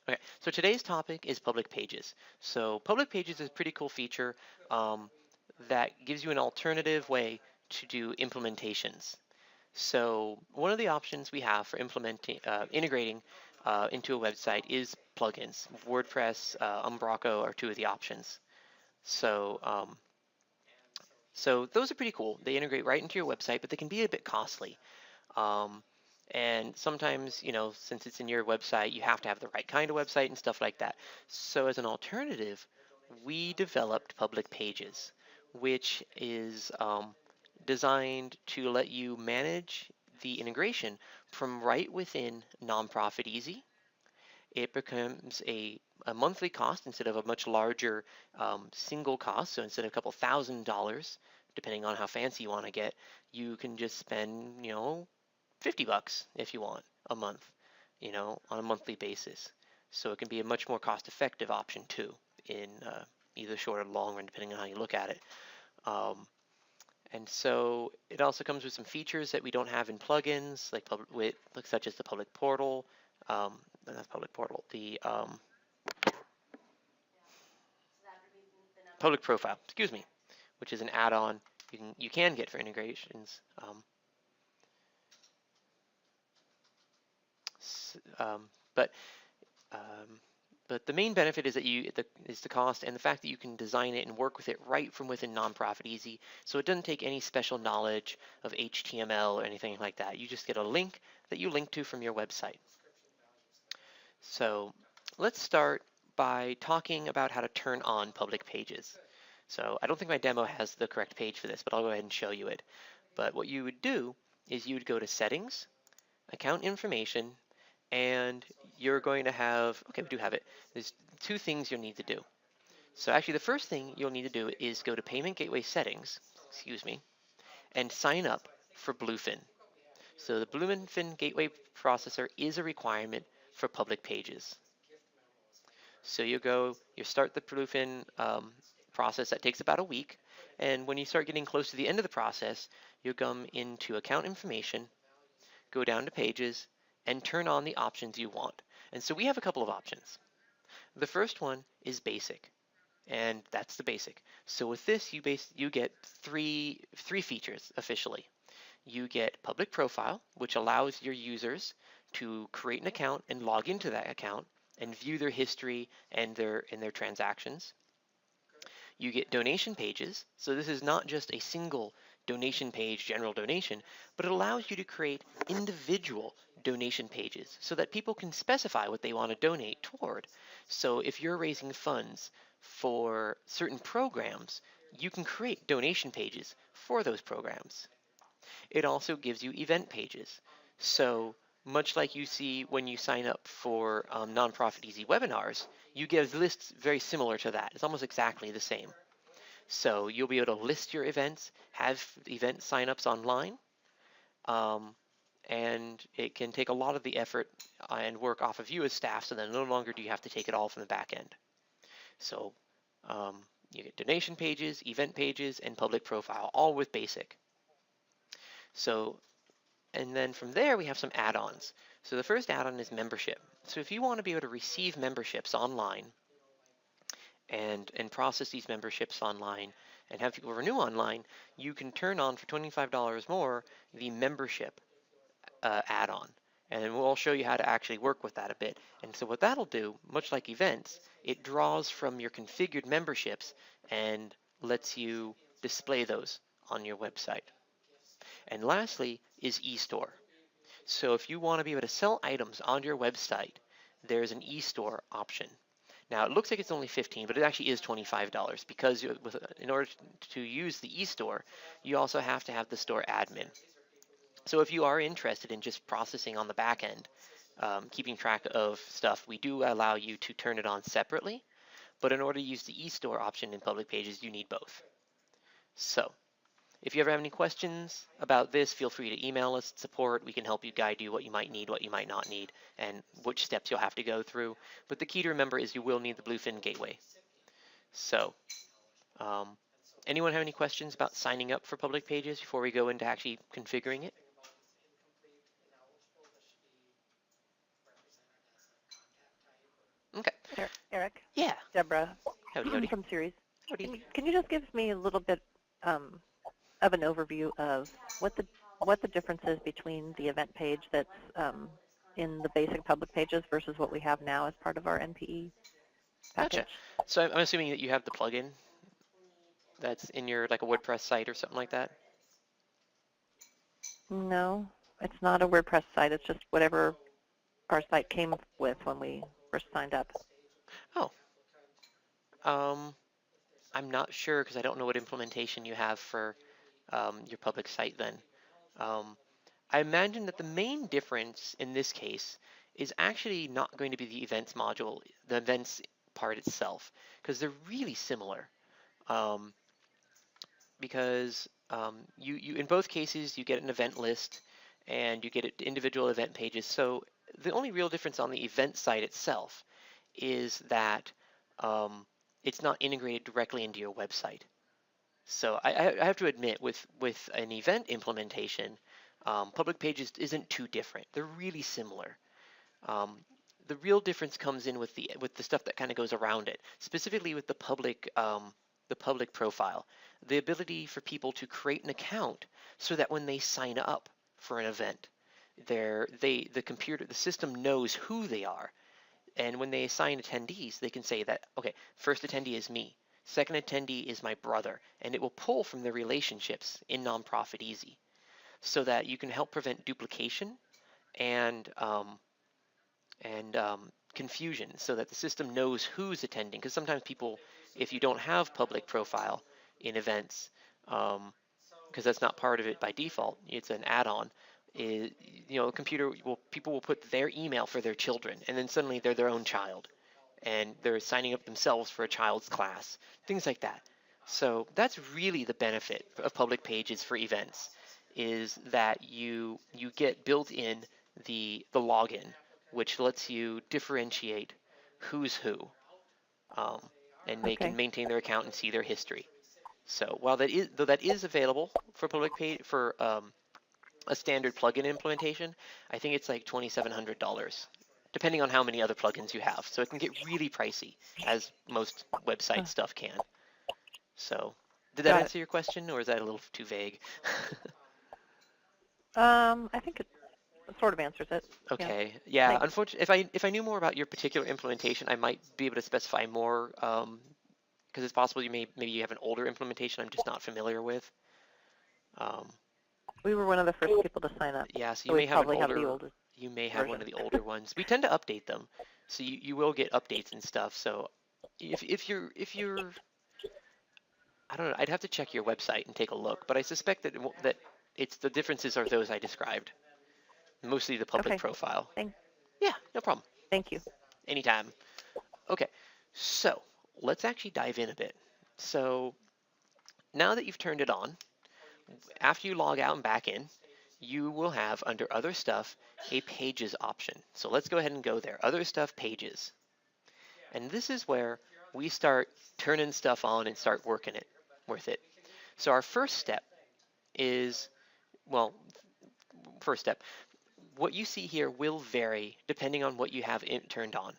Okay, so today's topic is public pages. So public pages is a pretty cool feature um, that gives you an alternative way to do implementations. So one of the options we have for integrating into a website is plugins. WordPress, Umbraco are two of the options. So so those are pretty cool. They integrate right into your website, but they can be a bit costly. Um, and sometimes, since it's in your website, you have to have the right kind of website and stuff like that. So as an alternative, we developed Public Pages, which is designed to let you manage the integration from right within Nonprofit Easy. It becomes a monthly cost instead of a much larger single cost. So instead of a couple $1,000s, depending on how fancy you want to get, you can just spend, $50 if you want a month, on a monthly basis. So it can be a much more cost-effective option too, in either short or long run, depending on how you look at it. And so it also comes with some features that we don't have in plugins, such as the public portal. Not public portal, the public profile. Excuse me, which is an add-on you can get for integrations. Um, but um, but the main benefit is that is the cost and the fact that you can design it and work with it right from within Nonprofit Easy. So it doesn't take any special knowledge of HTML or anything like that. You just get a link that you link to from your website. So let's start by talking about how to turn on public pages. So I don't think my demo has the correct page for this, but I'll go ahead and show you it. But what you would do is you would go to Settings, Account Information, and you're going to have, okay, we do have it. There's two things you'll need to do. So actually the first thing you'll need to do is go to Payment Gateway Settings, and sign up for Bluefin. So the Bluefin Gateway Processor is a requirement for public pages. So you start the Bluefin process that takes about a week, and when you start getting close to the end of the process, you'll come into Account Information, go down to Pages, and turn on the options you want. And so we have a couple of options. The first one is Basic, and that's the basic. So with this, you get three features officially. You get Public Profile, which allows your users to create an account and log into that account and view their history and their transactions. You get donation pages. So this is not just a single donation page, general donation, but it allows you to create individual donation pages so that people can specify what they want to donate toward. So if you're raising funds for certain programs, you can create donation pages for those programs. It also gives you event pages. So much like you see when you sign up for Nonprofit Easy webinars, you get a list very similar to that. It's almost exactly the same. So you'll be able to list your events, have event signups online, and it can take a lot of the effort and work off of you as staff, so then no longer do you have to take it all from the back end. So you get donation pages, event pages, and public profile, all with Basic. So, and then from there we have some add-ons. So the first add-on is membership. So if you want to be able to receive memberships online and process these memberships online and have people renew online, you can turn on for $25 more the membership add-on. And we'll show you how to actually work with that a bit. And so what that'll do, much like events, it draws from your configured memberships and lets you display those on your website. And lastly is eStore. So if you want to be able to sell items on your website, there's an eStore option. Now it looks like it's only $15, but it actually is $25 because in order to use the eStore, you also have to have the store admin. So if you are interested in just processing on the back end, keeping track of stuff, we do allow you to turn it on separately, but in order to use the eStore option in public pages, you need both. So if you ever have any questions about this, feel free to email us at support. We can help you guide you what you might need, what you might not need, and which steps you'll have to go through. But the key to remember is you will need the Bluefin gateway. So anyone have any questions about signing up for public pages before we go into actually configuring it? Eric. Yeah. Deborah Howdy, howdy. from Series. Howdy. Can you just give me a little bit of an overview of what the difference is between the event page that's in the basic public pages versus what we have now as part of our NPE package? Gotcha. So I'm assuming that you have the plugin that's in your like a WordPress site or something like that. No, it's not a WordPress site. It's just whatever our site came with when we first signed up. Oh. I'm not sure because I don't know what implementation you have for your public site then. Um, I imagine that the main difference in this case is actually not going to be the events module, the events part itself, because they're really similar. Um, because you in both cases you get an event list and you get individual event pages. So the only real difference on the event site itself is that it's not integrated directly into your website. So I have to admit, with an event implementation, public pages isn't too different. They're really similar. The real difference comes in with the stuff that kind of goes around it, specifically with the public profile, the ability for people to create an account so that when they sign up for an event, the system knows who they are, and when they assign attendees, they can say that, okay, first attendee is me, second attendee is my brother, and it will pull from the relationships in Nonprofit Easy so that you can help prevent duplication and confusion so that the system knows who's attending. Because sometimes people, if you don't have public profile in events, because that's not part of it by default, it's an add-on. People will put their email for their children, and then suddenly they're their own child, and they're signing up themselves for a child's class, things like that. So that's really the benefit of public pages for events, is that you get built in the login, which lets you differentiate who's who, um, and they can maintain their account and see their history. So while that is available for public page for a standard plugin implementation, I think it's like $2,700, depending on how many other plugins you have. So it can get really pricey, as most website stuff can. So did that answer your question, or is that a little too vague? I think it sort of answers it. Okay. Yeah. Unfortunately, if I knew more about your particular implementation, I might be able to specify more. Because it's possible maybe you have an older implementation I'm just not familiar with. We were one of the first people to sign up. Yeah, so you may have one of the older ones. We tend to update them, so you will get updates and stuff. So if you're I don't know, I'd have to check your website and take a look, but I suspect that it's the differences are those I described, mostly the public profile. Yeah, no problem. Thank you. Anytime. Okay, so let's actually dive in a bit. So now that you've turned it on, after you log out and back in, you will have under Other Stuff a Pages option. So let's go ahead and go there. Other Stuff, Pages. And this is where we start turning stuff on and start working with it. So our first step is, what you see here will vary depending on what you have turned on.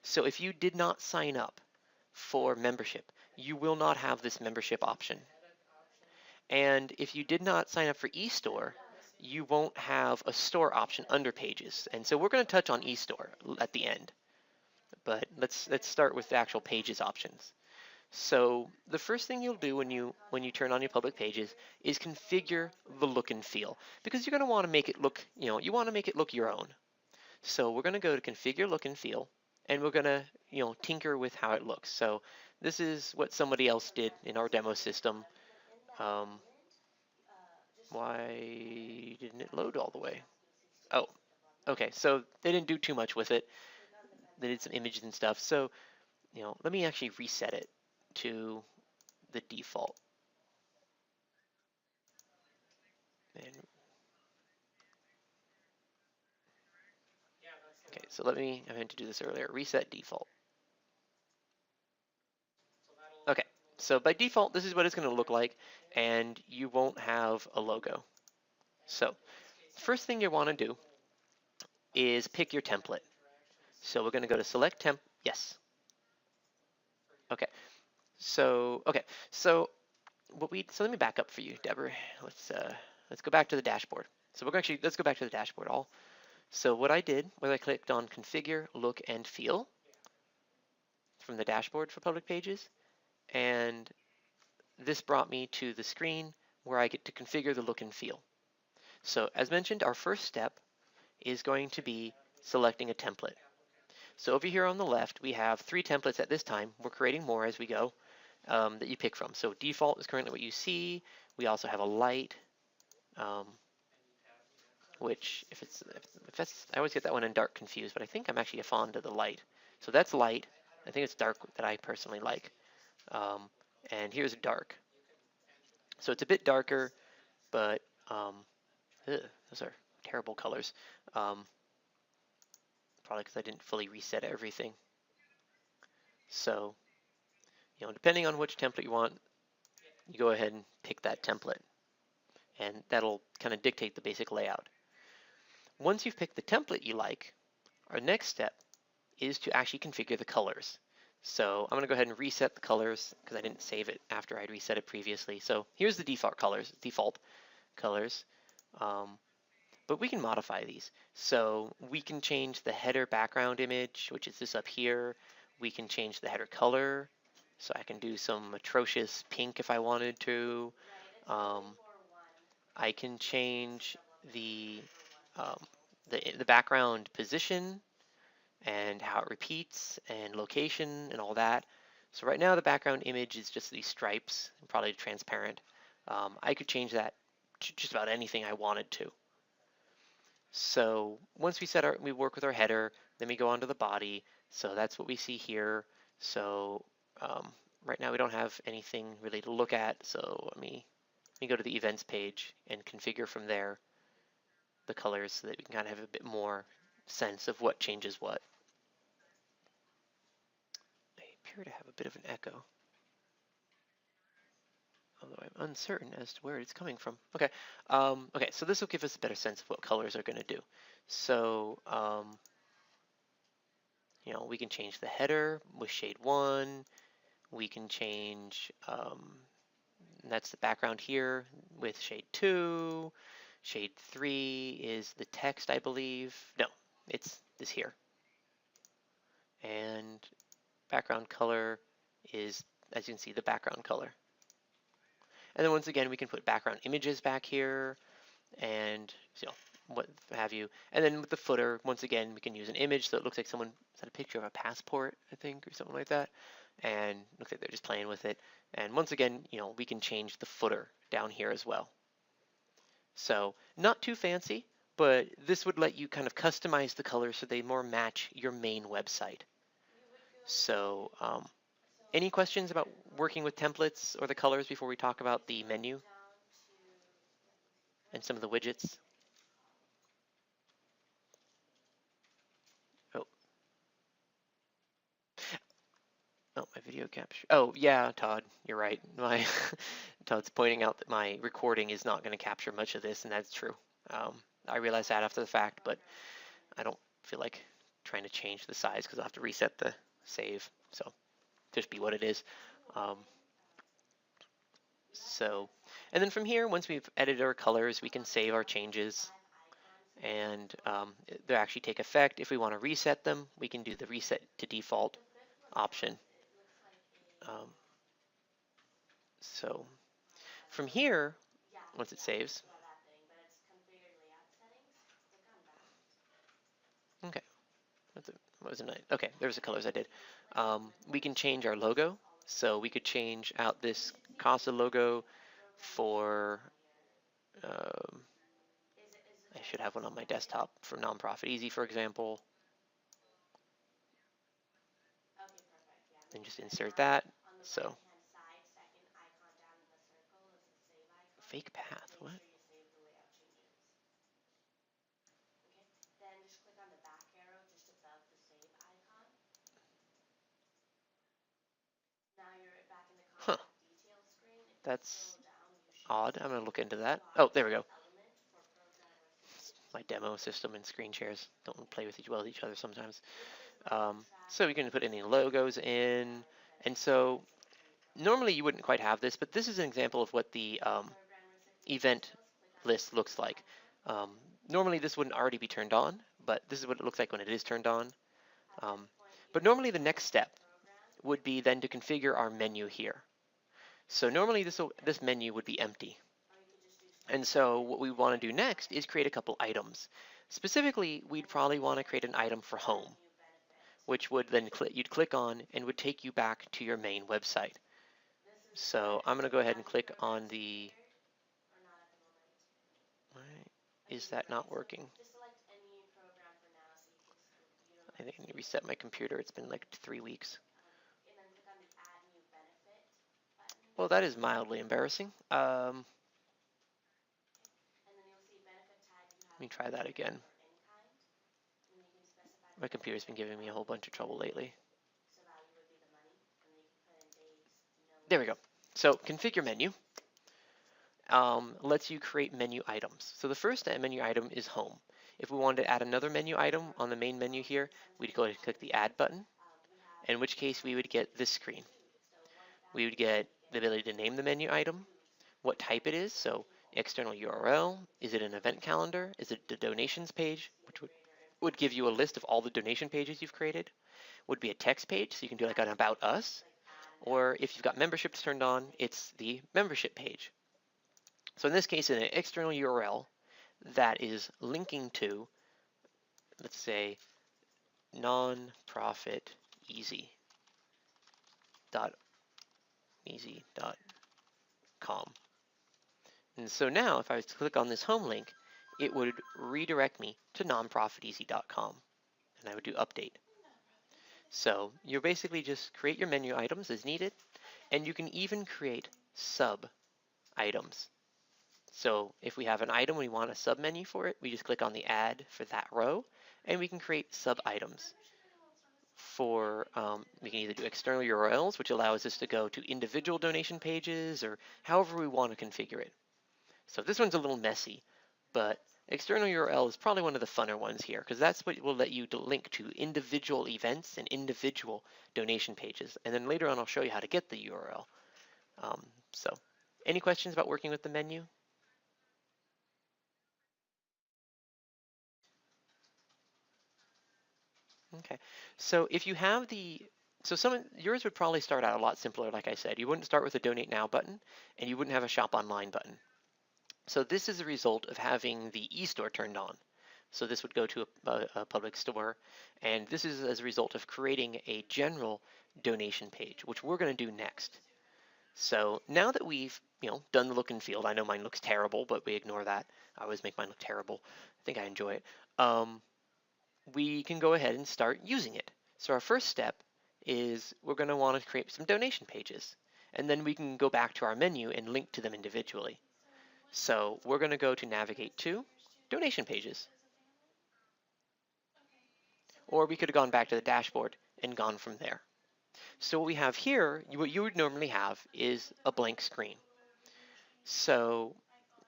So if you did not sign up for membership, you will not have this membership option. And if you did not sign up for eStore, you won't have a store option under Pages. And so we're going to touch on eStore at the end. But let's start with the actual Pages options. So the first thing you'll do when you turn on your public pages is configure the look and feel, because you're going to want to make it look, you want to make it look your own. So we're going to go to configure look and feel, and we're going to, tinker with how it looks. So this is what somebody else did in our demo system. Why didn't it load all the way? Oh, okay. So they didn't do too much with it. They did some images and stuff. So, let me actually reset it to the default. Okay, so I meant to do this earlier. Reset default. Okay, so by default, this is what it's going to look like, and you won't have a logo. So, first thing you want to do is pick your template. So we're going to go to select temp. Yes. Okay. So let me back up for you, Deborah. Let's go back to the dashboard. So let's go back to the dashboard. So what I did was I clicked on Configure, Look, and Feel from the dashboard for public pages, and this brought me to the screen where I get to configure the look and feel. So as mentioned, our first step is going to be selecting a template. So over here on the left, we have 3 templates at this time. We're creating more as we go that you pick from. So default is currently what you see. We also have a light, which if that's, I always get that one in dark confused, but I think I'm actually fond of the light. So that's light. I think it's dark that I personally like. And here's dark. So it's a bit darker, but those are terrible colors. Probably because I didn't fully reset everything. So, depending on which template you want, you go ahead and pick that template. And that'll kind of dictate the basic layout. Once you've picked the template you like, our next step is to actually configure the colors. So I'm going to go ahead and reset the colors because I didn't save it after I'd reset it previously. So here's the default colors. But we can modify these. So we can change the header background image, which is this up here. We can change the header color. So I can do some atrocious pink if I wanted to. I can change the background position and how it repeats and location and all that. So right now the background image is just these stripes, probably transparent. I could change that to just about anything I wanted to. So once we work with our header, then we go on to the body. So that's what we see here. So right now we don't have anything really to look at. So let me go to the events page and configure from there the colors so that we can kind of have a bit more sense of what changes what. I appear to have a bit of an echo, although I'm uncertain as to where it's coming from. Okay, okay, so this will give us a better sense of what colors are going to do. So, we can change the header with shade 1. We can change, that's the background here with shade 2. Shade 3 is the text, I believe. No, it's this here. And background color is, as you can see, the background color. And then once again, we can put background images back here and what have you. And then with the footer, once again, we can use an image so it looks like someone had a picture of a passport, I think, or something like that. And it looks like they're just playing with it. And once again, we can change the footer down here as well. So not too fancy, but this would let you kind of customize the colors so they more match your main website. So any questions about working with templates or the colors before we talk about the menu and some of the widgets? Oh, my video capture. Oh, yeah, Todd, you're right. Todd's pointing out that my recording is not going to capture much of this, and that's true. I realized that after the fact, but I don't feel like trying to change the size because I'll have to reset the save. So just be what it is. And then from here, once we've edited our colors, we can save our changes, and they actually take effect. If we want to reset them, we can do the reset to default option. So from here, once it saves, okay, what was it? Okay, there's the colors I did. We can change our logo. So we could change out this CASA logo for, I should have one on my desktop for Nonprofit Easy, for example. And just insert that. So fake path, what? Huh. That's odd. I'm going to look into that. Oh, there we go. My demo system and screen shares don't play with each other sometimes. So we can put any logos in. And so normally you wouldn't quite have this, but this is an example of what the event list looks like. Um, Normally this wouldn't already be turned on, but this is what it looks like when it is turned on. But normally the next step would be then to configure our menu here. So normally this menu would be empty. And so what we want to do next is create a couple items. Specifically, we'd probably want to create an item for home, which would then you'd click on and would take you back to your main website. So I'm going to go ahead and click on the, is that not working? I think I need to reset my computer. It's been like 3 weeks. Well, that is mildly embarrassing. Let me try that again. My computer's been giving me a whole bunch of trouble lately. There we go. So configure menu lets you create menu items. So the first menu item is home. If we wanted to add another menu item on the main menu here, we'd go ahead and click the add button, in which case we would get this screen. We would get the ability to name the menu item, what type it is, so external URL, is it an event calendar, is it the donations page, which would give you a list of all the donation pages you've created, would be a text page, so you can do like an about us, or if you've got memberships turned on, it's the membership page. So in this case, an external URL that is linking to, let's say, nonprofiteasy.com. And so now, if I was to click on this home link, it would redirect me to nonprofiteasy.com, and I would do update. So you basically just create your menu items as needed, and you can even create sub items. So if we have an item, we want a sub menu for it, we just click on the add for that row, and we can create sub items. For we can either do external URLs, which allows us to go to individual donation pages, or however we want to configure it. So this one's a little messy, but external URL is probably one of the funner ones here, because that's what will let you link to individual events and individual donation pages. And then later on, I'll show you how to get the URL. So any questions about working with the menu? Okay, so if you have yours would probably start out a lot simpler, like I said. You wouldn't start with a Donate Now button, and you wouldn't have a Shop Online button. So this is a result of having the eStore turned on. So this would go to a public store, and this is as a result of creating a general donation page, which we're going to do next. So now that we've done the look and feel, I know mine looks terrible, but we ignore that. I always make mine look terrible. I think I enjoy it. We can go ahead and start using it. So our first step is we're going to want to create some donation pages, and then we can go back to our menu and link to them individually. So we're going to go to navigate to donation pages. Or we could have gone back to the dashboard and gone from there. So what we have here, what you would normally have is a blank screen. So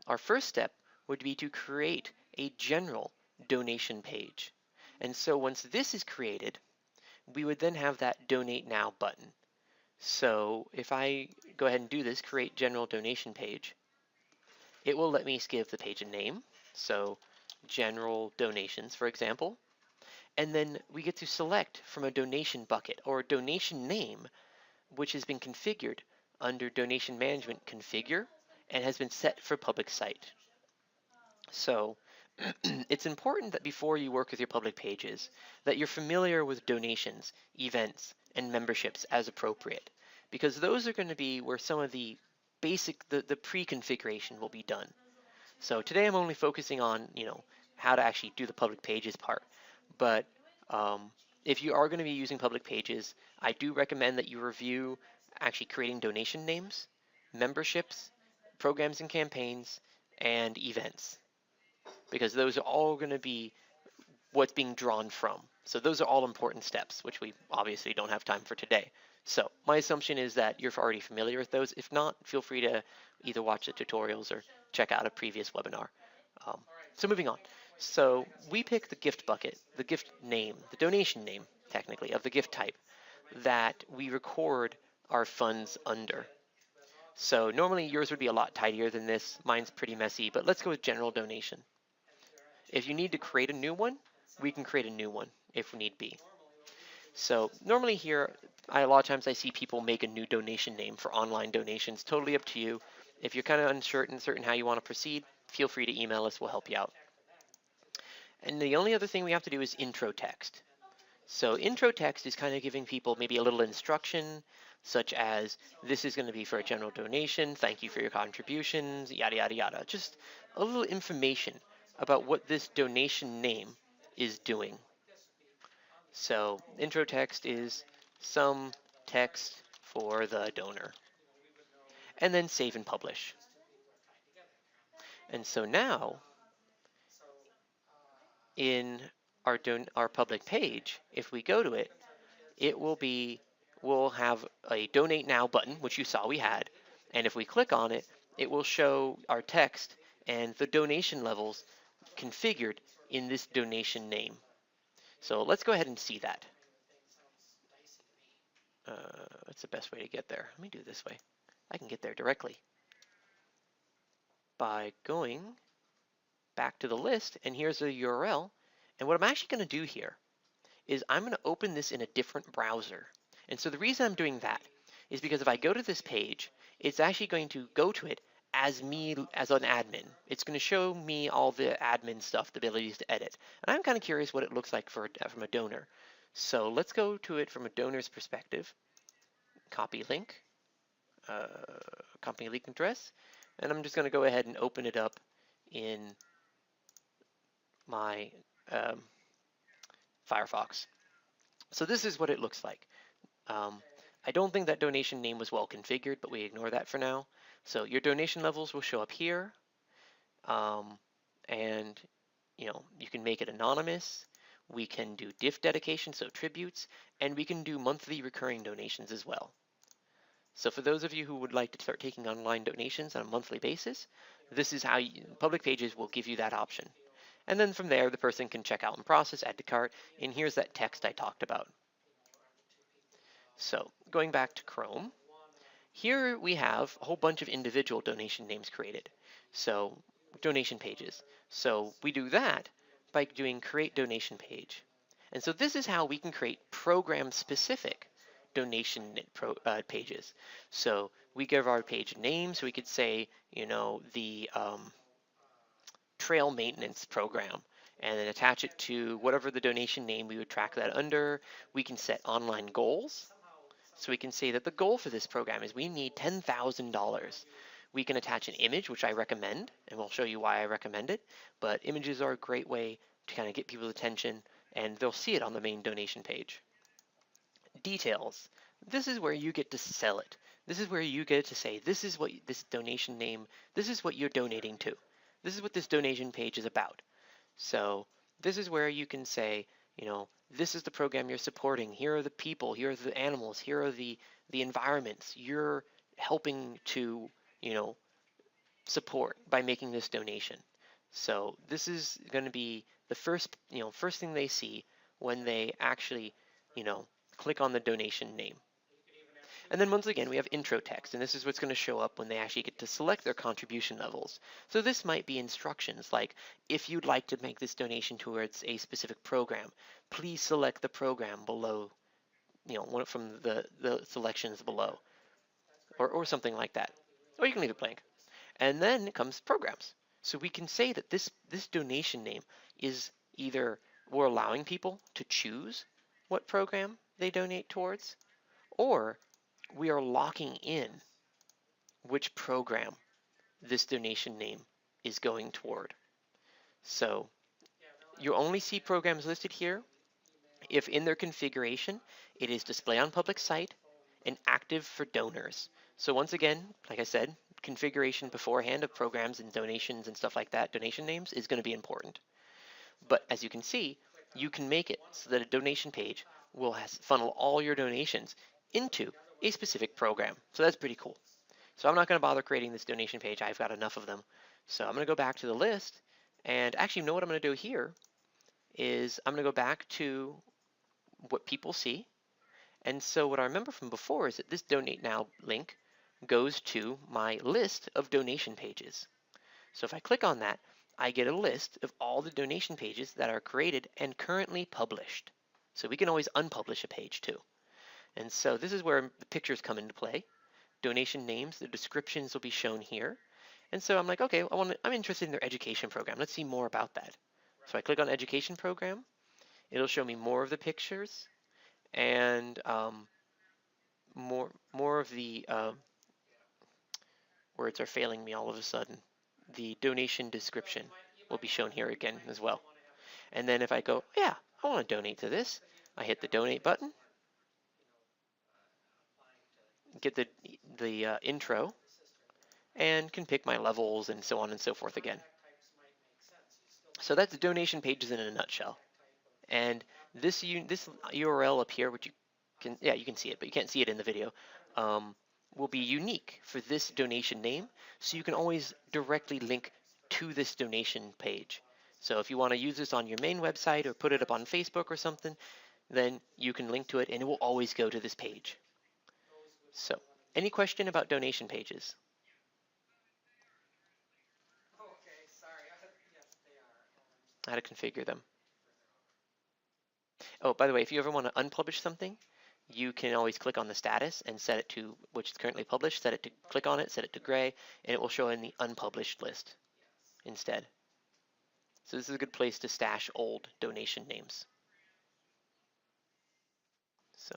our first step would be to create a general donation page. And so once this is created, we would then have that Donate Now button. So if I go ahead and do this, create general donation page, it will let me give the page a name. So general donations, for example. And then we get to select from a donation bucket or a donation name, which has been configured under Donation Management Configure and has been set for public site. So it's important that before you work with your public pages, that you're familiar with donations, events, and memberships as appropriate, because those are going to be where some of the basic, the pre-configuration will be done. So today I'm only focusing on, how to actually do the public pages part. But if you are going to be using public pages, I do recommend that you review actually creating donation names, memberships, programs and campaigns, and events, because those are all going to be what's being drawn from. So those are all important steps, which we obviously don't have time for today. So my assumption is that you're already familiar with those. If not, feel free to either watch the tutorials or check out a previous webinar. So moving on. So we pick the gift bucket, the gift name, the donation name, technically, of the gift type that we record our funds under. So normally yours would be a lot tidier than this. Mine's pretty messy, but let's go with general donation. If you need to create a new one, we can create a new one if need be. So normally here, a lot of times I see people make a new donation name for online donations. Totally up to you. If you're kind of uncertain how you want to proceed, feel free to email us. We'll help you out. And the only other thing we have to do is intro text. So intro text is kind of giving people maybe a little instruction, such as this is going to be for a general donation, thank you for your contributions, yada, yada, yada. Just a little information about what this donation name is doing. So intro text is some text for the donor. And then save and publish. And so now, in our public page, if we go to it, we'll have a donate now button, which you saw we had. And if we click on it, it will show our text and the donation levels configured in this donation name. So let's go ahead and see that. That's the best way to get there. Let me do it this way. I can get there directly by going back to the list, and here's a URL. And what I'm actually going to do here is I'm going to open this in a different browser. And so the reason I'm doing that is because if I go to this page, it's actually going to go to it as me as an admin. It's going to show me all the admin stuff, the abilities to edit. And I'm kind of curious what it looks like from a donor. So let's go to it from a donor's perspective. Copy link, copy link address, and I'm just going to go ahead and open it up in my Firefox. So this is what it looks like. I don't think that donation name was well configured, but we ignore that for now. So your donation levels will show up here, and you can make it anonymous. We can do diff dedication, so tributes, and we can do monthly recurring donations as well. So for those of you who would like to start taking online donations on a monthly basis, this is how public pages will give you that option. And then from there, the person can check out and process, add to cart, and here's that text I talked about. So going back to Chrome, here we have a whole bunch of individual donation names created. So donation pages. So we do that by doing create donation page. And so this is how we can create program-specific donation pages. So we give our page a name, so we could say, the trail maintenance program, and then attach it to whatever the donation name we would track that under. We can set online goals. So we can say that the goal for this program is we need $10,000. We can attach an image, which I recommend, and we'll show you why I recommend it. But images are a great way to kind of get people's attention, and they'll see it on the main donation page. Details. This is where you get to sell it. This is where you get to say, this is what this donation name, this is what you're donating to. This is what this donation page is about. So this is where you can say, this is the program you're supporting. Here are the people. Here are the animals. Here are the environments you're helping to, support by making this donation. So this is going to be the first thing they see when they actually, click on the donation name. And then once again, we have intro text, and this is what's going to show up when they actually get to select their contribution levels. So this might be instructions like, if you'd like to make this donation towards a specific program, please select the program below, one from the selections below, or something like that. Or you can leave it blank. And then comes programs. So we can say that this donation name is either we're allowing people to choose what program they donate towards, or we are locking in which program this donation name is going toward. So you only see programs listed here if in their configuration it is display on public site and active for donors. So once again, like I said, configuration beforehand of programs and donations and stuff like that, donation names, is going to be important. But as you can see, you can make it so that a donation page will funnel all your donations into a specific program. So that's pretty cool. So I'm not going to bother creating this donation page. I've got enough of them. So I'm going to go back to the list, and actually, what I'm going to do here is I'm going to go back to what people see, And so what I remember from before is that this Donate Now link goes to my list of donation pages. So if I click on that, I get a list of all the donation pages that are created and currently published. So we can always unpublish a page too. And so this is where the pictures come into play. Donation names, the descriptions will be shown here. And so I'm like, okay, I'm interested in their education program. Let's see more about that. So I click on education program. It'll show me more of the pictures and more of the words are failing me all of a sudden. The donation description will be shown here again as well. And then if I go, yeah, I want to donate to this, I hit the donate button, get the intro, and can pick my levels and so on and so forth again. So that's the donation pages in a nutshell. And this URL up here, which you can see it, but you can't see it in the video, will be unique for this donation name. So you can always directly link to this donation page. So if you want to use this on your main website or put it up on Facebook or something, then you can link to it and it will always go to this page. So any question about donation pages? How to configure them. Oh, by the way, if you ever want to unpublish something, you can always click on the status and set it to which is currently published, click on it, set it to gray, and it will show in the unpublished list instead. So this is a good place to stash old donation names. So,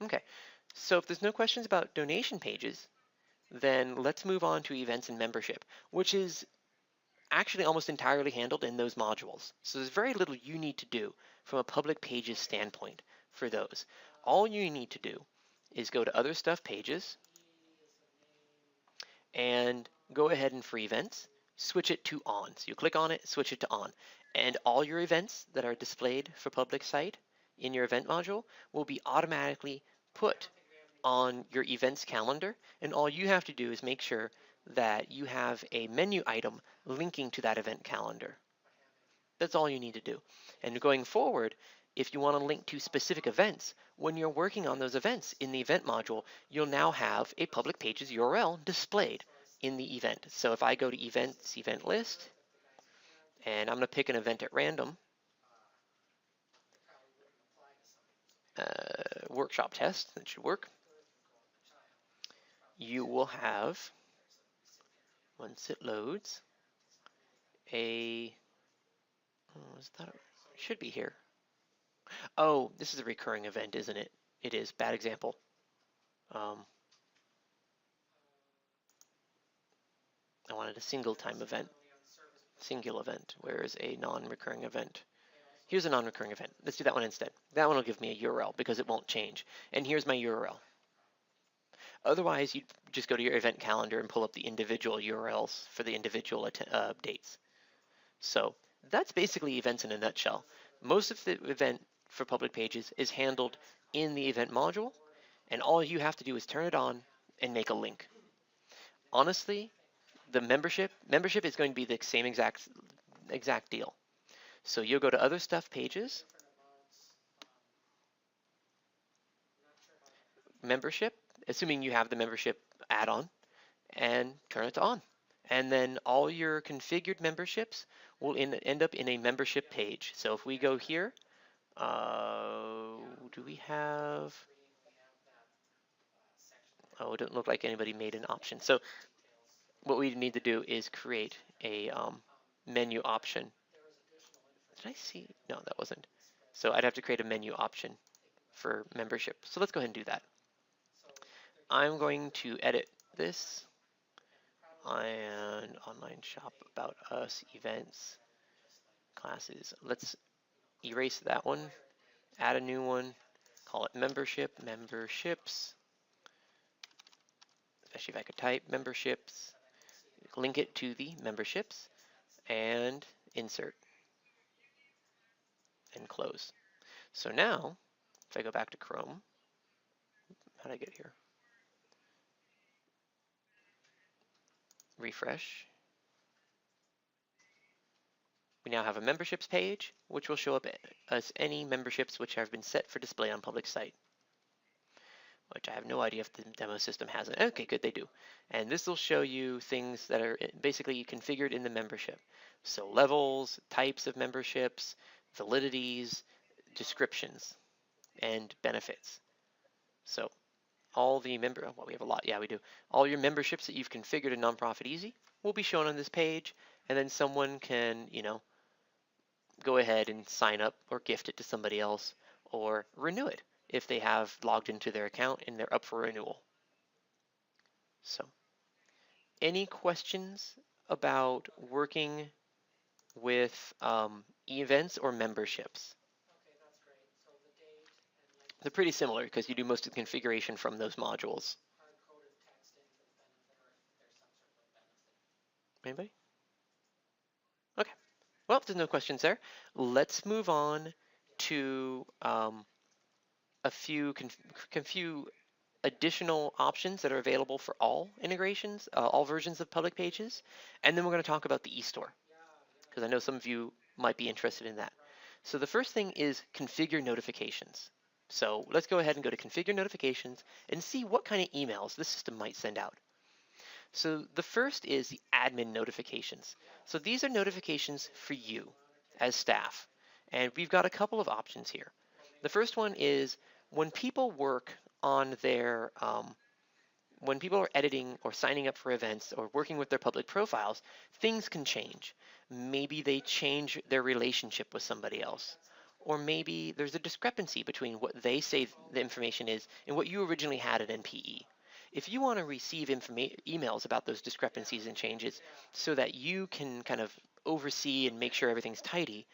okay. So if there's no questions about donation pages, then let's move on to events and membership, which is actually almost entirely handled in those modules. So there's very little you need to do from a public pages standpoint for those. All you need to do is go to other stuff pages and go ahead and for events, switch it to on. So you click on it, switch it to on. And all your events that are displayed for public site in your event module will be automatically put on your events calendar. And all you have to do is make sure that you have a menu item linking to that event calendar. That's all you need to do. And going forward, if you want to link to specific events, when you're working on those events in the event module, you'll now have a public pages URL displayed in the event. So if I go to events, event list, and I'm going to pick an event at random, workshop test, that should work. You will have, once it loads, it should be here. Oh, this is a recurring event, isn't it? It is. Bad example. I wanted a single time event. Single event. Where is a non-recurring event? Here's a non-recurring event. Let's do that one instead. That one will give me a URL because it won't change. And here's my URL. Otherwise, you just go to your event calendar and pull up the individual URLs for the individual dates. So that's basically events in a nutshell. Most of the event for public pages is handled in the event module, and all you have to do is turn it on and make a link. Honestly, the membership is going to be the same exact deal. So you'll go to other stuff pages, membership, assuming you have the membership add-on, and turn it to on. And then all your configured memberships will end up in a membership page. So if we go here, do we have, oh, it doesn't look like anybody made an option. So what we need to do is create a menu option. Did I see? No, that wasn't. So I'd have to create a menu option for membership. So let's go ahead and do that. I'm going to edit this and online shop, about us, events, classes. Let's erase that one, add a new one, call it membership, memberships, especially if I could type memberships, link it to the memberships, and insert and close. So now, if I go back to Chrome, how did I get here? Refresh. We now have a memberships page, which will show up as any memberships which have been set for display on public site. which I have no idea if the demo system has it. Okay, good, they do. And this will show you things that are basically configured in the membership. So levels, types of memberships, validities, descriptions, and benefits. So all the well, we have a lot, yeah, we do. All your memberships that you've configured in Nonprofit Easy will be shown on this page, and then someone can, go ahead and sign up or gift it to somebody else or renew it if they have logged into their account and they're up for renewal. So, any questions about working with events or memberships? They're pretty similar because you do most of the configuration from those modules. Anybody? Okay. Well, if there's no questions there, let's move on to a few additional options that are available for all integrations, all versions of Public Pages, and then we're going to talk about the eStore, because I know some of you might be interested in that. So the first thing is configure notifications. So let's go ahead and go to configure notifications and see what kind of emails the system might send out. So the first is the admin notifications. So these are notifications for you as staff. And we've got a couple of options here. The first one is when people work on their, when people are editing or signing up for events or working with their public profiles, things can change. Maybe they change their relationship with somebody else. Or maybe there's a discrepancy between what they say the information is and what you originally had at NPE. If you want to receive emails about those discrepancies and changes so that you can kind of oversee and make sure everything's tidy,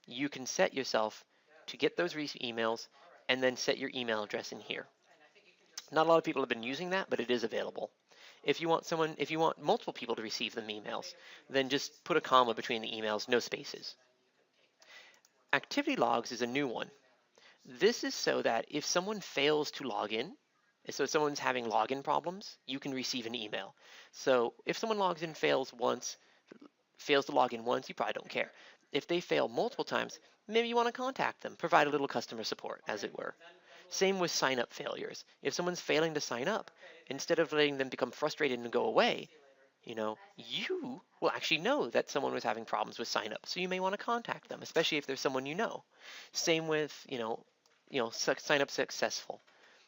you can set yourself to get those emails and then set your email address in here. Not a lot of people have been using that, but it is available. If you want multiple people to receive them emails, then just put a comma between the emails, no spaces. Activity logs is a new one. This is so that if someone fails to log in, so if someone's having login problems, you can receive an email. So if someone logs in, fails to log in once, you probably don't care. If they fail multiple times, maybe you want to contact them, provide a little customer support, as it were. Same with sign-up failures. If someone's failing to sign up, instead of letting them become frustrated and go away, you will actually know that someone was having problems with sign-up, so you may want to contact them, especially if there's someone you know. Same with, sign up successful.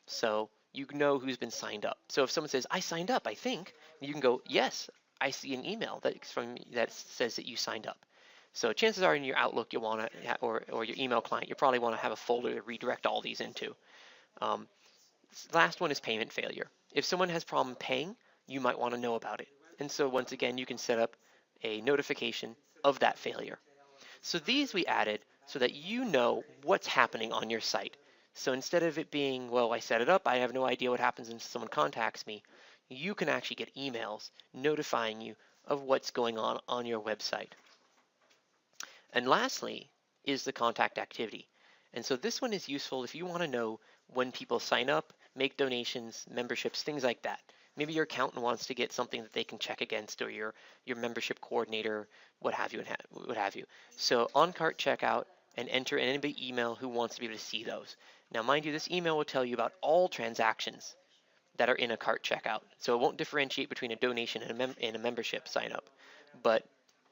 So you know who's been signed up. So if someone says, I signed up, I think, you can go, yes, I see an email that says that you signed up. So chances are in your Outlook you'll want to, or your email client, you probably want to have a folder to redirect all these into. Last one is payment failure. If someone has problem paying, you might want to know about it. And so once again, you can set up a notification of that failure. So these we added so that you know what's happening on your site. So instead of it being, well, I set it up, I have no idea what happens when someone contacts me, you can actually get emails notifying you of what's going on your website. And lastly is the contact activity. And so this one is useful if you want to know when people sign up, make donations, memberships, things like that. Maybe your accountant wants to get something that they can check against, or your membership coordinator, what have you. So on cart checkout, and enter anybody email who wants to be able to see those. Now, mind you, this email will tell you about all transactions that are in a cart checkout. So it won't differentiate between a donation and a membership sign up. But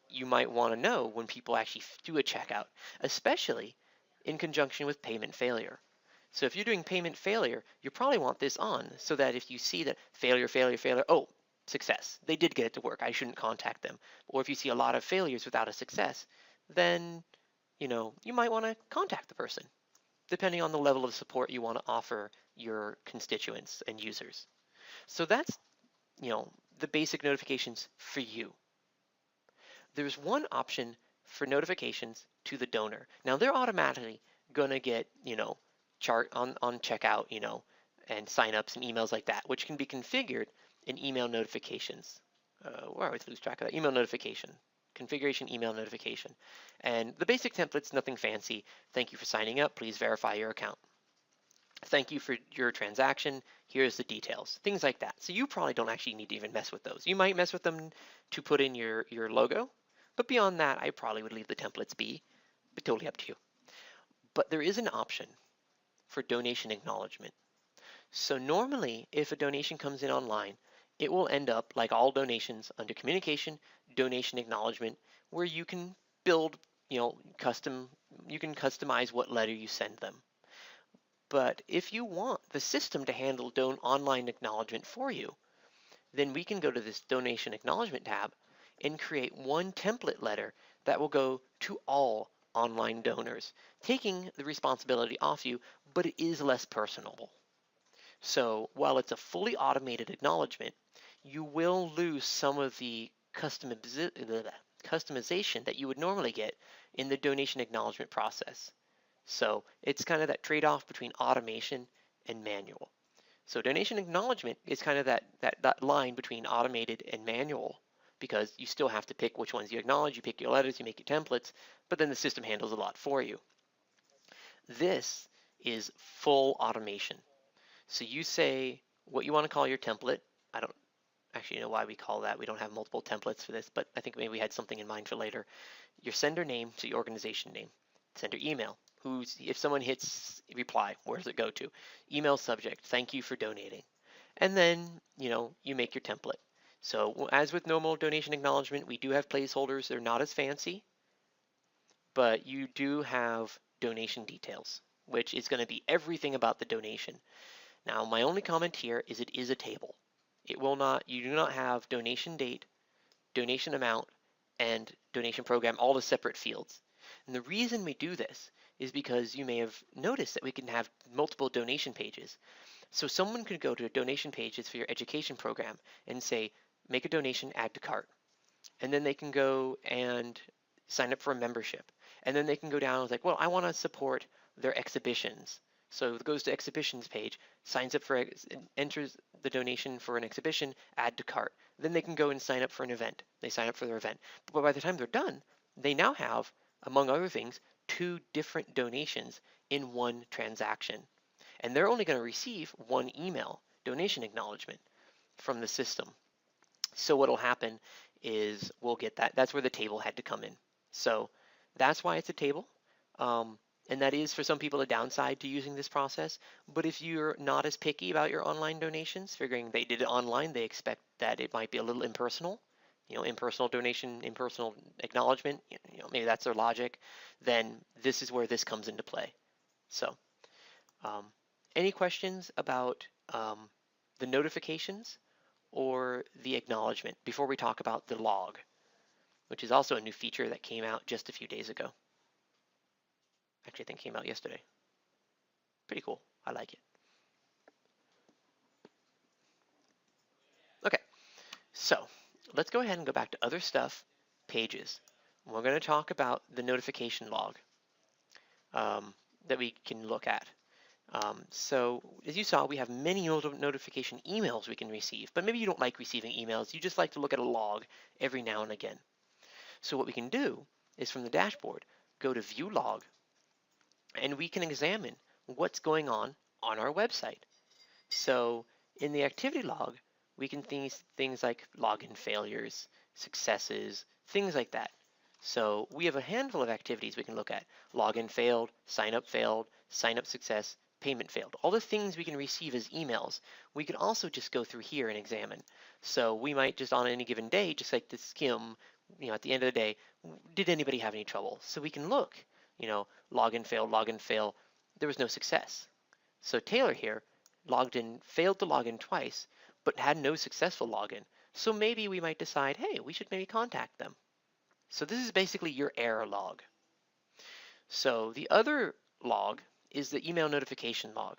you might want to know when people actually do a checkout, especially in conjunction with payment failure. So if you're doing payment failure, you probably want this on so that if you see that failure, oh, success, they did get it to work, I shouldn't contact them. Or if you see a lot of failures without a success, then you might want to contact the person, depending on the level of support you want to offer your constituents and users. So that's, the basic notifications for you. There's one option for notifications to the donor. Now they're automatically going to get, chart on checkout, and signups and emails like that, which can be configured in email notifications. Where I always lose track of that. Email notification. Configuration email notification. And the basic template's nothing fancy. Thank you for signing up. Please verify your account. Thank you for your transaction. Here's the details. Things like that. So you probably don't actually need to even mess with those. You might mess with them to put in your logo, but beyond that, I probably would leave the templates be, but totally up to you. But there is an option for donation acknowledgement. So normally, if a donation comes in online, it will end up like all donations under communication, donation acknowledgement, where you can build, you can customize what letter you send them. But if you want the system to handle online acknowledgement for you, then we can go to this donation acknowledgement tab and create one template letter that will go to all online donors, taking the responsibility off you, but it is less personable. So while it's a fully automated acknowledgement, you will lose some of the customization that you would normally get in the donation acknowledgement process. So it's kind of that trade-off between automation and manual. So donation acknowledgement is kind of that line between automated and manual, because you still have to pick which ones you acknowledge, you pick your letters, you make your templates, but then the system handles a lot for you. This is full automation. So you say what you want to call your template. I don't actually know why we call that. We don't have multiple templates for this, but I think maybe we had something in mind for later. Your sender name, so your organization name. Sender email. If someone hits reply, where does it go to? Email subject, thank you for donating. And then, you make your template. So as with normal donation acknowledgement, we do have placeholders. They're not as fancy, but you do have donation details, which is going to be everything about the donation. Now, my only comment here is it is a table. You do not have donation date, donation amount, and donation program, all the separate fields. And the reason we do this is because you may have noticed that we can have multiple donation pages. So someone could go to donation pages for your education program and say, make a donation, add to cart. And then they can go and sign up for a membership. And then they can go down and like, well, I want to support their exhibitions. So it goes to exhibitions page, signs up for, enters the donation for an exhibition, add to cart. Then they can go and sign up for an event. They sign up for their event. But by the time they're done, they now have, among other things, 2 different donations in one transaction. And they're only going to receive one email donation acknowledgement from the system. So what'll happen is we'll get that. That's where the table had to come in. So that's why it's a table. And that is for some people a downside to using this process. But if you're not as picky about your online donations, figuring they did it online, they expect that it might be a little impersonal, impersonal donation, impersonal acknowledgement, maybe that's their logic, then this is where this comes into play. So any questions about the notifications or the acknowledgement before we talk about the log, which is also a new feature that came out just a few days ago? Actually, I think it came out yesterday. Pretty cool. I like it. Okay, so let's go ahead and go back to other stuff, pages. We're going to talk about the notification log that we can look at. So as you saw, we have many notification emails we can receive, but maybe you don't like receiving emails. You just like to look at a log every now and again. So what we can do is from the dashboard, go to View Log, and we can examine what's going on our website. So in the activity log, we can things like login failures, successes, things like that. So we have a handful of activities we can look at. Login failed, sign up success, payment failed. All the things we can receive as emails, we can also just go through here and examine. So we might just on any given day, just like to skim, at the end of the day, did anybody have any trouble? So we can look, login failed, there was no success. So Taylor here failed to log in twice, but had no successful login. So maybe we might decide, hey, we should maybe contact them. So this is basically your error log. So the other log is the email notification log.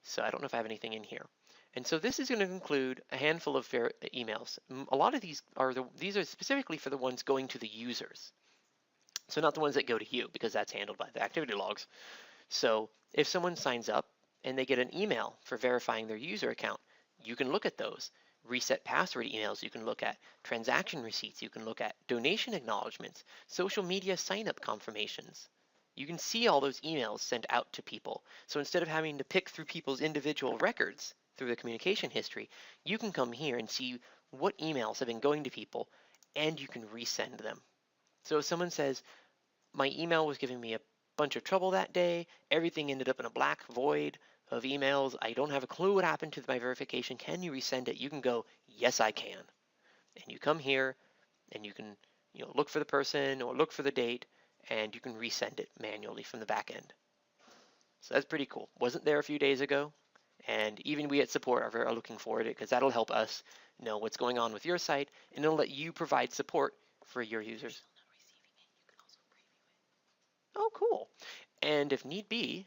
So I don't know if I have anything in here. And so this is going to include a handful of emails. A lot of these are specifically for the ones going to the users. So not the ones that go to you, because that's handled by the activity logs. So if someone signs up and they get an email for verifying their user account, you can look at those. Reset password emails you can look at, transaction receipts you can look at, donation acknowledgments, social media sign-up confirmations. You can see all those emails sent out to people. So instead of having to pick through people's individual records through the communication history, you can come here and see what emails have been going to people, and you can resend them. So if someone says, my email was giving me a bunch of trouble that day, everything ended up in a black void, of emails. I don't have a clue what happened to my verification. Can you resend it? You can go, yes, I can. And you come here and you can look for the person or look for the date, and you can resend it manually from the back end. So that's pretty cool. Wasn't there a few days ago, and even we at support are looking forward to it because that'll help us know what's going on with your site, and it'll let you provide support for your users. Oh, cool. And if need be,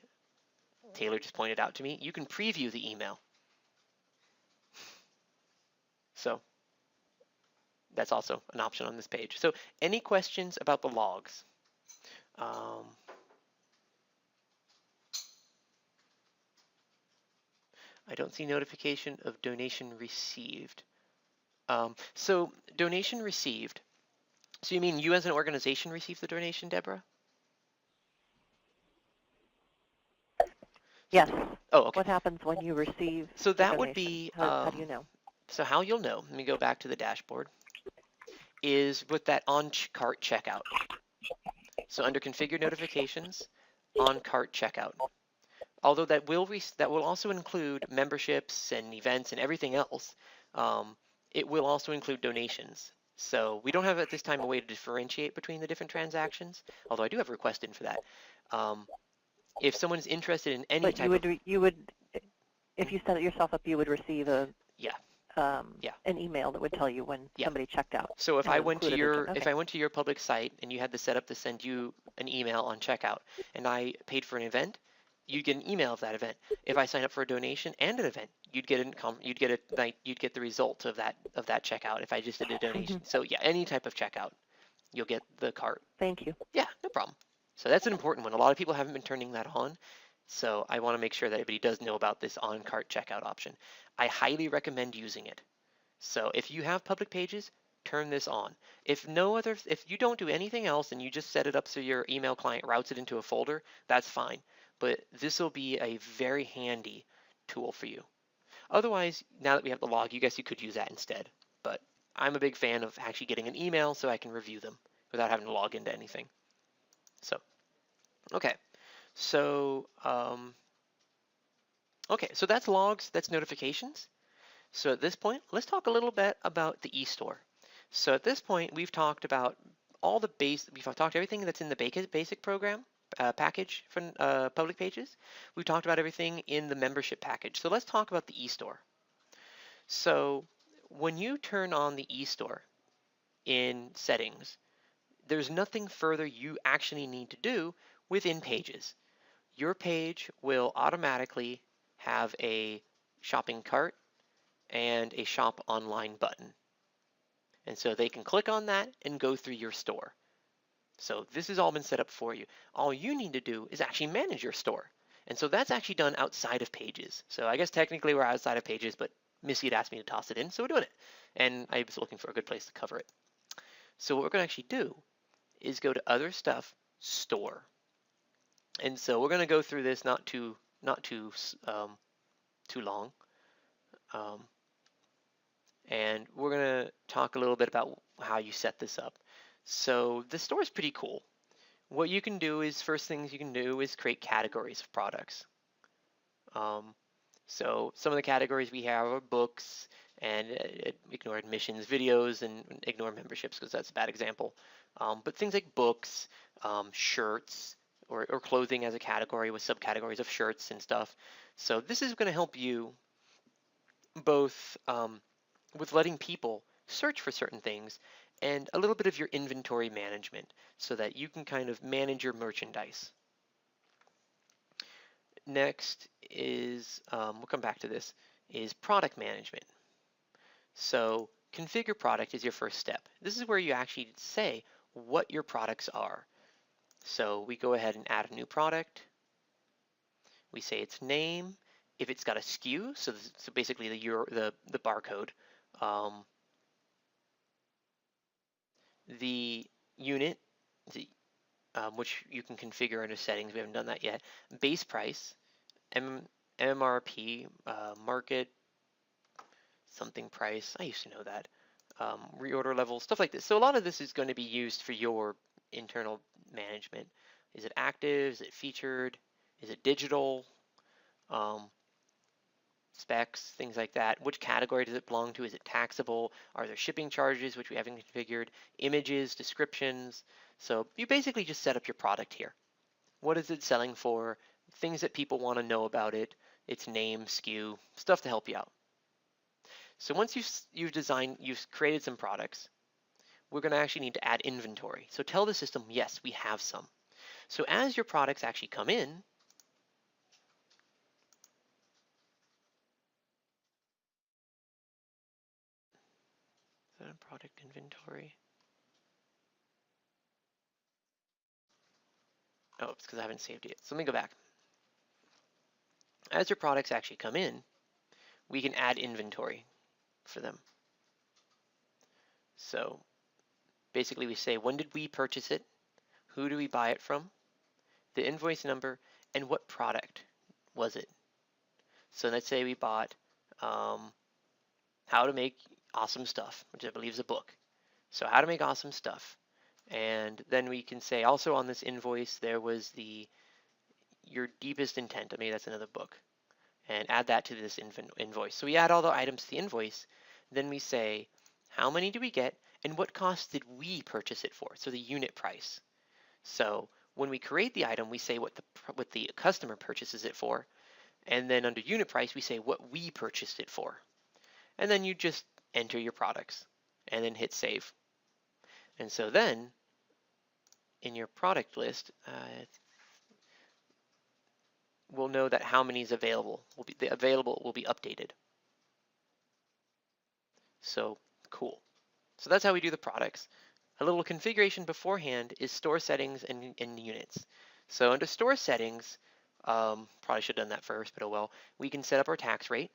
Taylor just pointed out to me, you can preview the email. So that's also an option on this page. So any questions about the logs? I don't see notification of donation received. So donation received. So you mean you as an organization received the donation, Deborah? Yes. Oh, okay. What happens when you receive So that the would donation? be, How do you know? so how you'll know, let me go back to the dashboard, is with that on cart checkout. So under configure notifications, on cart checkout. Although that will also include memberships and events and everything else, it will also include donations. So we don't have at this time a way to differentiate between the different transactions, although I do have a request in for that. If someone's interested in any But type you would, if you set it yourself up, you would receive a yeah. an email that would tell you when somebody checked out. So if I went to your okay. if I went to your public site and you had the setup to send you an email on checkout, and I paid for an event, you'd get an email of that event. If I sign up for a donation and an event, you'd get the result of that checkout. If I just did a donation, so yeah, any type of checkout, you'll get the cart. Thank you. Yeah, no problem. So that's an important one. A lot of people haven't been turning that on. So I want to make sure that everybody does know about this on cart checkout option. I highly recommend using it. So if you have public pages, turn this on. If you don't do anything else and you just set it up so your email client routes it into a folder, that's fine. But this will be a very handy tool for you. Otherwise, now that we have the log, you could use that instead. But I'm a big fan of actually getting an email so I can review them without having to log into anything. So, okay. So, so that's logs, that's notifications. So at this point, let's talk a little bit about the eStore. So at this point, we've talked about we've talked everything that's in the basic program package from public pages. We've talked about everything in the membership package. So let's talk about the eStore. So when you turn on the eStore in settings, there's nothing further you actually need to do within Pages. Your page will automatically have a shopping cart and a shop online button. And so they can click on that and go through your store. So this has all been set up for you. All you need to do is actually manage your store. And so that's actually done outside of Pages. So I guess technically we're outside of Pages, but Missy had asked me to toss it in, so we're doing it. And I was looking for a good place to cover it. So what we're going to actually do is go to Other Stuff, Store. And so we're going to go through this not too long. And we're going to talk a little bit about how you set this up. So the store is pretty cool. What you can do is, first things you can do is create categories of products. So some of the categories we have are books, and ignore admissions, videos, and ignore memberships because that's a bad example. But things like books, shirts, or clothing as a category with subcategories of shirts and stuff. So this is going to help you both with letting people search for certain things and a little bit of your inventory management so that you can kind of manage your merchandise. Next is, we'll come back to this, is product management. So configure product is your first step. This is where you actually say what your products are. So we go ahead and add a new product. We say its name, if it's got a SKU, so basically the barcode, the unit, which you can configure under settings. We haven't done that yet. Base price, MRP, market something price. I used to know that. Reorder level, stuff like this. So a lot of this is going to be used for your internal management. Is it active? Is it featured? Is it digital? specs, things like that. Which category does it belong to? Is it taxable? Are there shipping charges, which we haven't configured? Images, descriptions. So you basically just set up your product here. What is it selling for? Things that people want to know about it, its name, SKU, stuff to help you out. So once you've created some products, we're going to actually need to add inventory. So tell the system, yes, we have some. So as your products actually come in, product inventory. Oh, it's because I haven't saved it yet. So let me go back. As your products actually come in, we can add inventory for them. So basically we say, when did we purchase it? Who do we buy it from? The invoice number, and what product was it? So let's say we bought How to Make Awesome Stuff, which I believe is a book. So How to Make Awesome Stuff. And then we can say also on this invoice there was Your Deepest Intent. I mean, that's another book. And add that to this invoice. So we add all the items to the invoice. Then we say, how many do we get and what cost did we purchase it for? So the unit price. So when we create the item, we say what the customer purchases it for. And then under unit price, we say what we purchased it for. And then you just enter your products and then hit save. And so then in your product list, we'll know that how many is available. The available will be updated. So cool. So that's how we do the products. A little configuration beforehand is store settings and units. So under store settings, probably should have done that first, but oh well. We can set up our tax rate,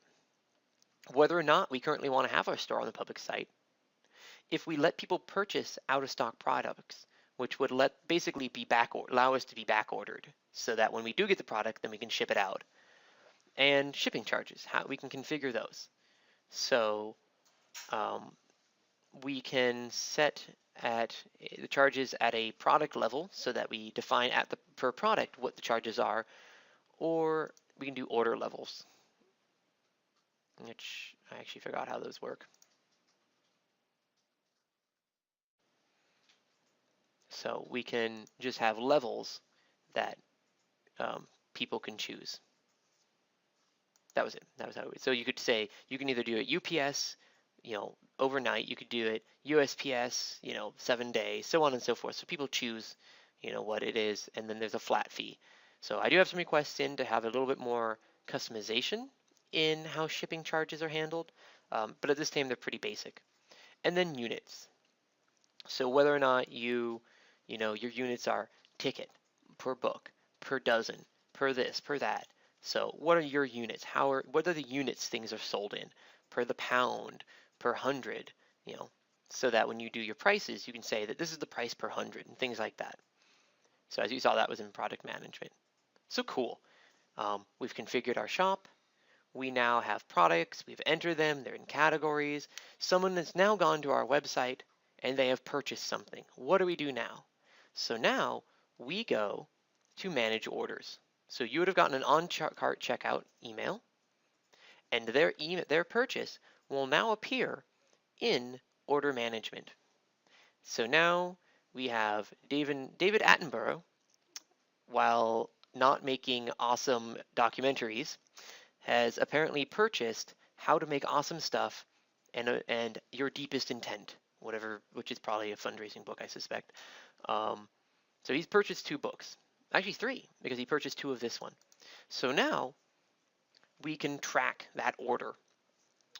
whether or not we currently want to have our store on the public site. If we let people purchase out of stock products, which would basically be allow us to be back ordered, so that when we do get the product, then we can ship it out. And shipping charges, how we can configure those. So we can set at the charges at a product level so that we define per product what the charges are, or we can do order levels, which I actually forgot how those work. So we can just have levels that people can choose. That was it. That was how it was. So you could say you can either do it UPS, overnight. You could do it USPS, 7 days, so on and so forth. So people choose, what it is, and then there's a flat fee. So I do have some requests in to have a little bit more customization in how shipping charges are handled, but at this time they're pretty basic. And then units. So whether or not your units are ticket, per book, per dozen, per this, per that. So what are your units? What are the units things are sold in? Per the pound, per 100, so that when you do your prices, you can say that this is the price per 100 and things like that. So as you saw, that was in product management. So cool. We've configured our shop. We now have products. We've entered them. They're in categories. Someone has now gone to our website and they have purchased something. What do we do now? So now we go to manage orders. So you would have gotten an on-cart checkout email, and their purchase will now appear in order management. So now we have David Attenborough, while not making awesome documentaries, has apparently purchased How to Make Awesome Stuff and Your Deepest Intent, which is probably a fundraising book, I suspect. So he's purchased 2 books. Actually 3, because he purchased 2 of this one. So now we can track that order.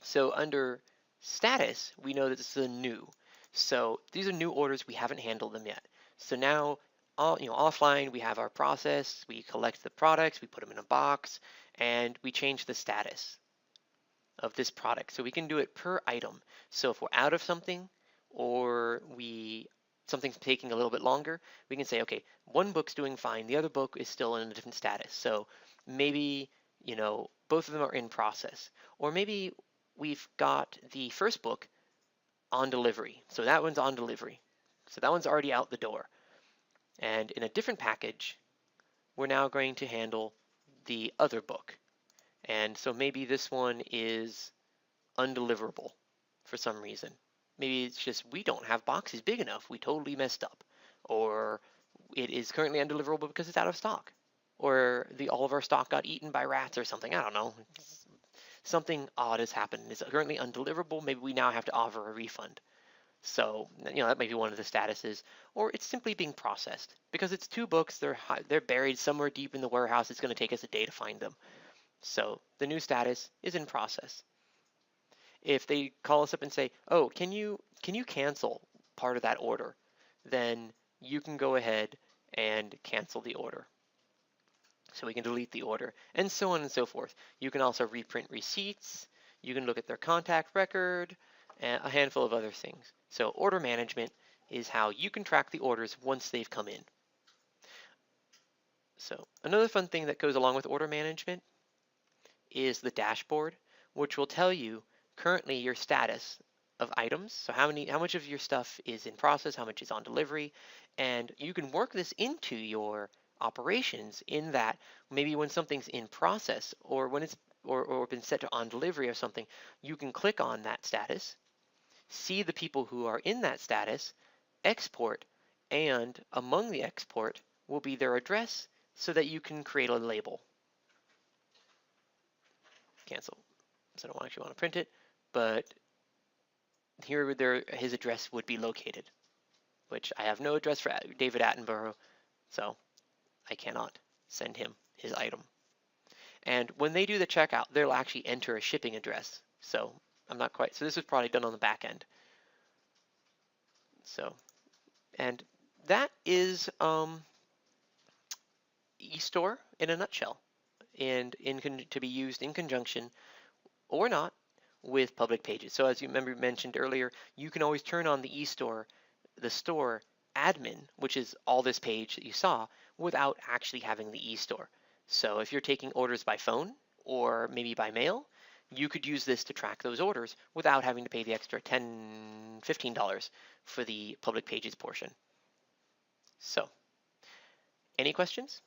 So under status, we know that this is a new. So these are new orders. We haven't handled them yet. So now, offline, we have our process. We collect the products, we put them in a box, and we change the status of this product. So we can do it per item. So if we're out of something, or something's taking a little bit longer, we can say, okay, one book's doing fine, the other book is still in a different status. So maybe, both of them are in process. Or maybe we've got the first book on delivery. So that one's on delivery. So that one's already out the door. And in a different package, we're now going to handle the other book. And so maybe this one is undeliverable for some reason. Maybe it's just we don't have boxes big enough. We totally messed up. Or it is currently undeliverable because it's out of stock. Or all of our stock got eaten by rats or something. I don't know. Something odd has happened. It's currently undeliverable. Maybe we now have to offer a refund. So, that might be one of the statuses. Or it's simply being processed. Because it's 2 books, they're buried somewhere deep in the warehouse. It's going to take us a day to find them. So the new status is in process. If they call us up and say, oh, can you cancel part of that order? Then you can go ahead and cancel the order. So we can delete the order, and so on and so forth. You can also reprint receipts. You can look at their contact record, and a handful of other things. So order management is how you can track the orders once they've come in. So another fun thing that goes along with order management is the dashboard, which will tell you currently your status of items. So how much of your stuff is in process, how much is on delivery, and you can work this into your operations in that maybe when something's in process or when it's or been set to on delivery or something, you can click on that status, see the people who are in that status, export, and among the export will be their address so that you can create a label. Cancel. So I don't actually want to print it, but here his address would be located, which I have no address for David Attenborough, so I cannot send him his item. And when they do the checkout, they'll actually enter a shipping address. So I'm not quite, so this was probably done on the back end. So, and that is eStore in a nutshell, and to be used in conjunction or not with public pages. So as you mentioned earlier, you can always turn on the eStore, the store admin, which is all this page that you saw, without actually having the eStore. So if you're taking orders by phone or maybe by mail, you could use this to track those orders without having to pay the extra $10, $15 for the public pages portion. So, any questions?